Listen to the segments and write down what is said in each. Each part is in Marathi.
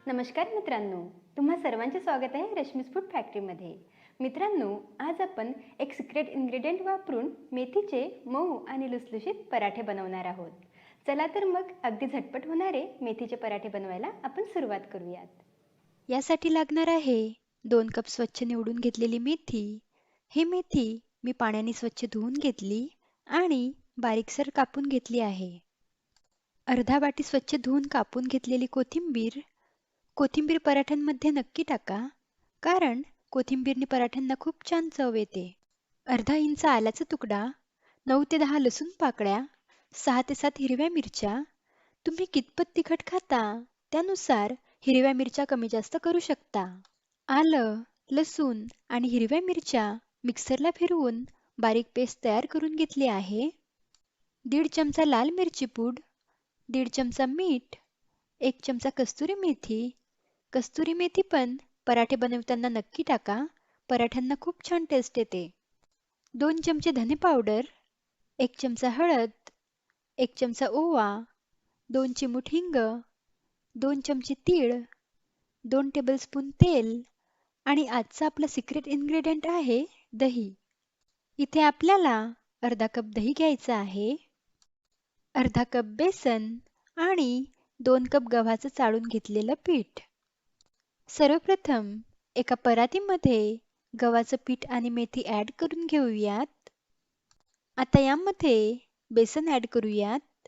नमस्कार मित्रांनो, तुम्हा सर्वांचे स्वागत आहे रश्मीज फूड फॅक्टरीमध्ये. मित्रांनो, आज आपण एक सिक्रेट इन्ग्रेडियंट वापरून मेथीचे मऊ आणि लुसलुशीत पराठे बनवणार आहोत. चला तर मग अगदी झटपट होणारे मेथीचे पराठे बनवायला आपण सुरुवात करूयात. यासाठी लागणार आहे 2 कप स्वच्छ निवडून घेतलेली मेथी. ही मेथी मी पाण्याने स्वच्छ धुवून घेतली आणि बारीकसर कापून घेतली आहे. अर्धा वाटी स्वच्छ धुवून कापून घेतलेली कोथिंबीर. कोथिंबीर पराठ्यांमध्ये नक्की टाका, कारण कोथिंबीरने पराठ्यांना खूप छान चव येते. अर्धा इंच आल्याचा तुकडा, 9 ते 10 लसूण पाकळ्या, 6 ते 7 हिरव्या मिरच्या. तुम्ही कितपत तिखट खाता त्यानुसार हिरव्या मिरच्या कमी जास्त करू शकता. आलं, लसूण आणि हिरव्या मिरच्या मिक्सरला फिरवून बारीक पेस्ट तयार करून घेतली आहे. 1.5 चमचा लाल मिरची पूड, 1.5 चमचा मीठ, 1 चमचा कस्तुरी मेथी. कस्तुरी मेथी पण पराठे बनवताना नक्की टाका, पराठ्यांना खूप छान टेस्ट येते. 2 चमचे धने पावडर, 1 चमचा हळद, 1 चमचा ओवा, 2 चिमूट हिंग, 2 चमचे तीळ, 2 टेबलस्पून तेल आणि आजचा आपला सिक्रेट इन्ग्रेडियंट आहे दही. इथे आपल्याला अर्धा कप दही घ्यायचं आहे, अर्धा कप बेसन आणि 2 कप गव्हाचं चाळून घेतलेलं पीठ. सर्वप्रथम एका परातीमध्ये गव्हाचं पीठ आणि मेथी ॲड करून घेऊयात. आता यामध्ये बेसन ॲड करूयात.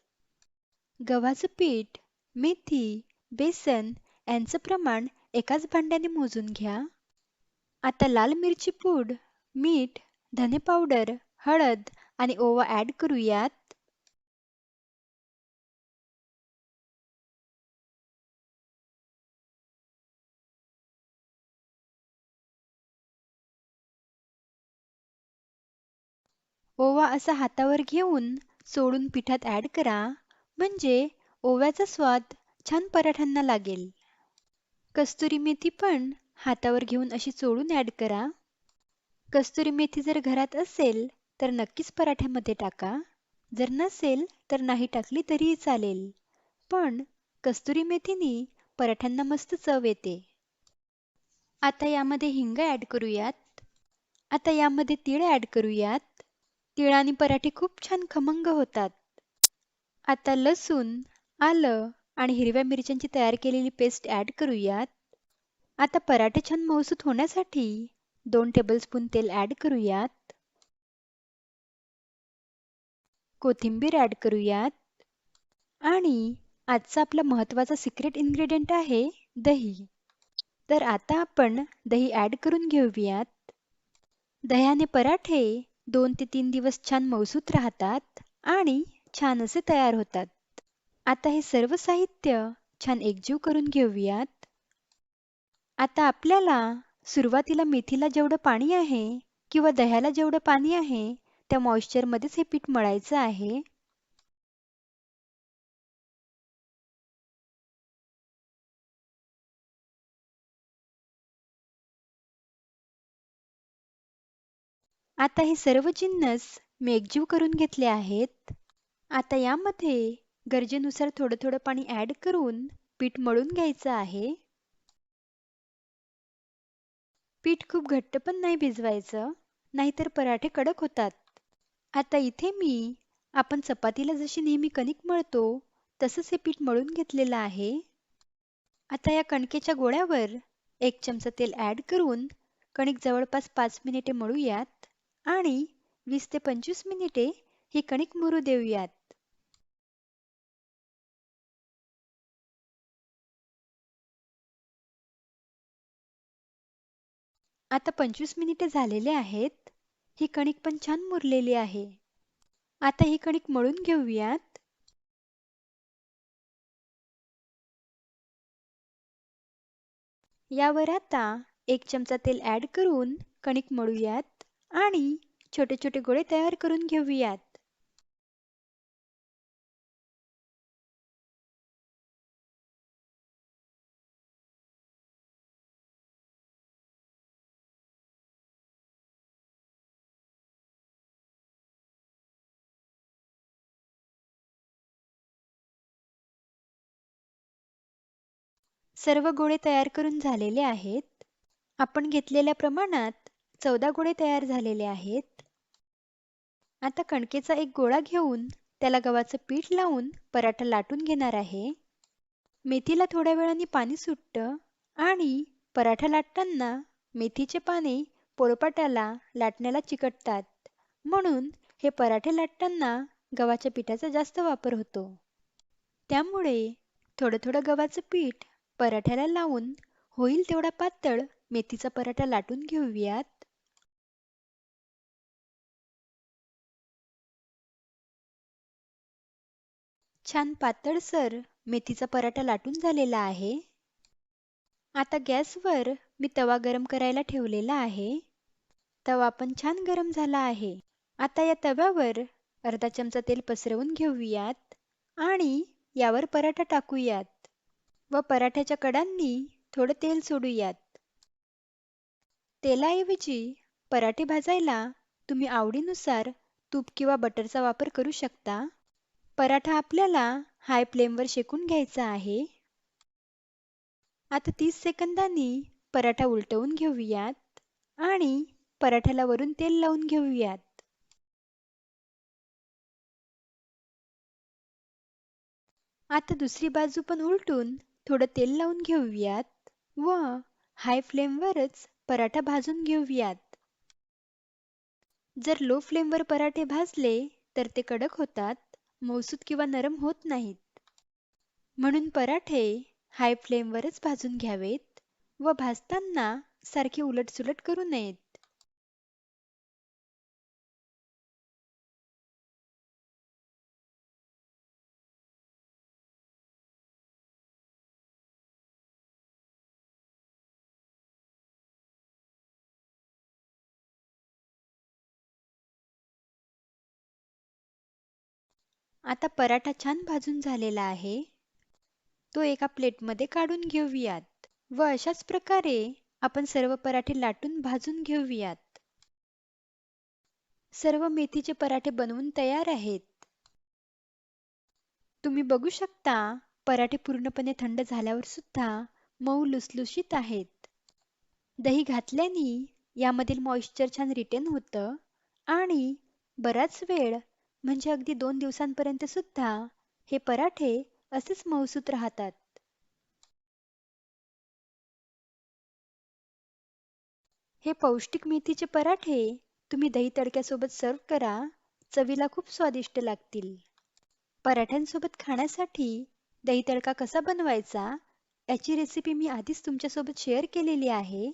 गव्हाचं पीठ, मेथी, बेसन यांचं प्रमाण एकाच भांड्याने मोजून घ्या. आता लाल मिरची पूड, मीठ, धने पावडर, हळद आणि ओवा ॲड करूयात. ओवा असा हातावर घेऊन चोळून पिठात ॲड करा, म्हणजे ओव्याचा स्वाद छान पराठ्यांना लागेल. कस्तुरी मेथी पण हातावर घेऊन अशी चोळून ॲड करा. कस्तुरी मेथी जर घरात असेल तर नक्कीच पराठ्यामध्ये टाका. जर नसेल तर नाही टाकली तरीही चालेल. पण कस्तुरी मेथीनी पराठ्यांना मस्त चव येते. आता यामध्ये हिंग ॲड करूयात. आता यामध्ये तीळ ॲड करूयात. तिळाने पराठे खूप छान खमंग होतात. आता लसूण, आलं आणि हिरव्या मिरच्यांची तयार केलेली पेस्ट ॲड करूयात. आता पराठे छान मऊसूत होण्यासाठी 2 टेबलस्पून तेल ॲड करूयात. कोथिंबीर ॲड करूयात आणि आजचा आपला महत्त्वाचा सिक्रेट इन्ग्रेडियंट आहे दही. तर आता आपण दही ॲड करून घेऊयात. दह्याने पराठे 2 ते 3 दिवस छान मऊसूत राहतात आणि छान असे तयार होतात. आता हे सर्व साहित्य छान एकजीव करून घेऊयात. आता आपल्याला सुरुवातीला मेथीला जेवढं पाणी आहे किंवा दह्याला जेवढं पाणी आहे त्या मॉइश्चरमध्येच हे पीठ मळायचं आहे. आता हे सर्व जिन्नस मी एकजीव करून घेतले आहेत. आता यामध्ये गरजेनुसार थोडं थोडं पाणी ॲड करून पीठ मळून घ्यायचं आहे. पीठ खूप घट्ट पण नाही भिजवायचं, नाहीतर पराठे कडक होतात. आता इथे मी आपण चपातीला जशी नेहमी कणिक मळतो तसंच हे पीठ मळून घेतलेलं आहे. आता या कणकेच्या गोळ्यावर 1 चमचा तेल ॲड करून कणिक जवळपास 5 मिनिटे मळूयात आणि 20 ते 25 मिनिटे ही कणिक मुरू देऊयात. आता 25 मिनिटे झालेले आहेत. ही कणिक पण छान मुरलेली आहे. आता ही कणिक मळून घेऊयात. यावर आता 1 चमचा तेल ॲड करून कणिक मळूयात आणि छोटे छोटे गोळे तयार करून घेऊयात. सर्व गोळे तयार करून झालेले आहेत. आपण घेतलेल्या प्रमाणात 14 गोळे तयार झालेले आहेत. आता कणकेचा एक गोळा घेऊन त्याला गव्हाचं पीठ लावून पराठा लाटून घेणार आहे. मेथीला थोड्या वेळाने पाणी सुटतं आणि पराठा लाटताना मेथीचे पाने पोळपाटाला लाटण्याला चिकटतात. म्हणून हे पराठे लाटताना गव्हाच्या पिठाचा जास्त वापर होतो. त्यामुळे थोडं थोडं गव्हाचं पीठ पराठ्याला लावून होईल तेवढा पातळ मेथीचा पराठा लाटून घेऊयात. छान पातळसर मेथीचा पराठा लाटून झालेला आहे. आता गॅसवर मी तवा गरम करायला ठेवलेला आहे. तवा पण छान गरम झाला आहे. आता या तव्यावर अर्धा चमचा तेल पसरवून घेऊयात आणि यावर पराठा टाकूयात व पराठ्याच्या कडांनी थोडं तेल सोडूयात. तेलाऐवजी पराठे भाजायला तुम्ही आवडीनुसार तूप किंवा बटरचा वापर करू शकता. पराठा आपल्याला हाय फ्लेमवर शेकून घ्यायचा आहे. आता 30 सेकंदांनी पराठा उलटवून घेऊयात आणि पराठ्याला वरून तेल लावून घेऊयात. आता दुसरी बाजू पण उलटून थोडं तेल लावून घेऊयात व हाय फ्लेमवरच पराठा भाजून घेऊयात. जर लो फ्लेमवर पराठे भाजले तर ते कडक होतात, मऊसूत किंवा नरम होत नाहीत. म्हणून पराठे हाय फ्लेमवरच भाजून घ्यावेत व भाजताना सारखे उलटसुलट करू नयेत. आता पराठा छान भाजून झालेला आहे. तो एका प्लेटमध्ये काढून घेऊयात व अशाच प्रकारे आपण सर्व पराठे लाटून भाजून घेऊयात. सर्व मेथीचे पराठे बनवून तयार आहेत. तुम्ही बघू शकता पराठे पूर्णपणे थंड झाल्यावर सुद्धा मऊ लुसलुशीत आहेत. दही घातल्याने यामधील मॉइश्चर छान रिटेन होतं आणि बराच वेळ म्हणजे अगदी 2 दिवसांपर्यंत सुद्धा हे पराठे असेच मऊसूत राहतात. हे पौष्टिक मेथीचे पराठे तुम्ही दही तडक्यासोबत सर्व करा. चवीला खूप स्वादिष्ट लागतील. पराठ्यांसोबत खाण्यासाठी दही तडका कसा बनवायचा याची रेसिपी मी आधीच तुमच्यासोबत शेअर केलेली आहे.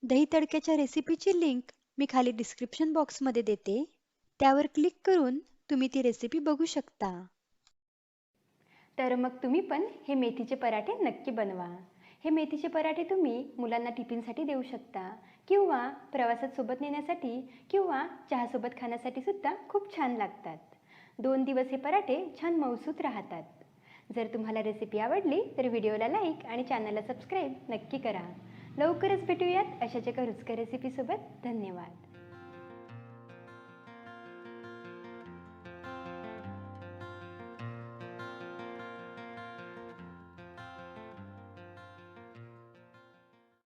दही तडक्याच्या रेसिपीची लिंक मी खाली डिस्क्रिप्शन बॉक्समध्ये देते. त्यावर क्लिक करून तुम्ही ती रेसिपी बघू शकता. तर मग तुम्ही पण हे मेथीचे पराठे नक्की बनवा. हे मेथीचे पराठे तुम्ही मुलांना टिफिनसाठी देऊ शकता किंवा प्रवासात सोबत नेण्यासाठी किंवा चहासोबत खाण्यासाठी सुद्धा खूप छान लागतात. 2 दिवस हे पराठे छान मऊसूत राहतात. जर तुम्हाला रेसिपी आवडली तर व्हिडिओला लाईक आणि चॅनलला सबस्क्राईब नक्की करा. लवकरच भेटूयात अशाच एका रुचकर रेसिपीसोबत. धन्यवाद.